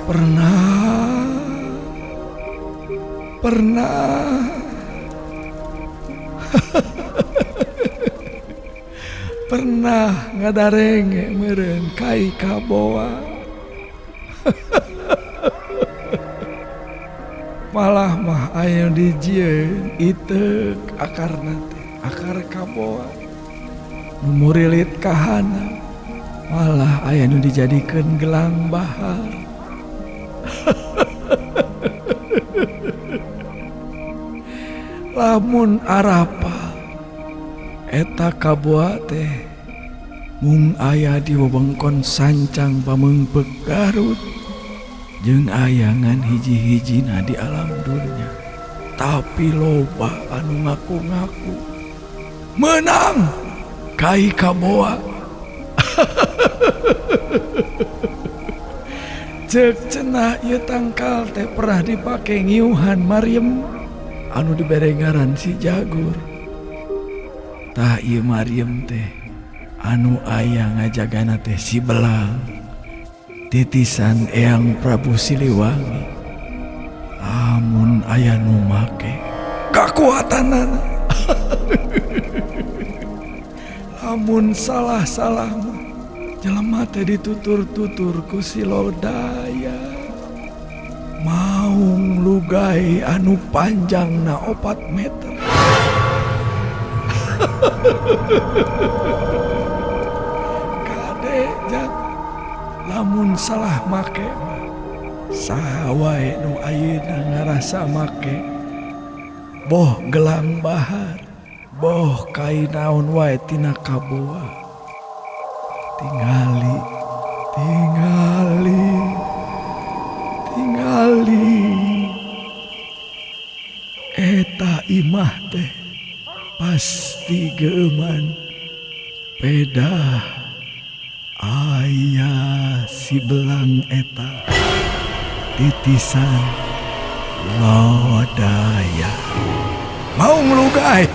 Pernah pernah ngadarenge meureun kai kaboa. Malah mah aya dijieun iteuk akarna teh, akar kaboa. Nu murilit kahana malah aya nu dijadikeun gelang bahar. Lamun arapa eta kaboa teh mung aya di wewengkon sancang pameungpeuk Garut jeung ayangan hiji-hijina di alam dunya, tapi loba anu ngaku-ngaku menang kai kaboa. Ceuk cenah ieu tangkal teh pernah dipake ngiuhan Maryam anu dibere ngaran si Jagur. Tah ieu Maryam teh anu aya ngajagana teh si Belang, titisan Eyang Prabu Siliwangi. Lamun aya nu make kakuatanana, lamun salah-salah jelema teh ditutur-tutur ku si lodaya. Maung lugai anu panjangna 4 meter. Kade jak lamun salah make saha wae nu ayeuna ngarasa make, boh gelang bahar, boh kai naon wae tina kaboa, tingali eta imah teh pasti geuman pedah aya si Belang eta titisan lodaya. Mau ngelugai.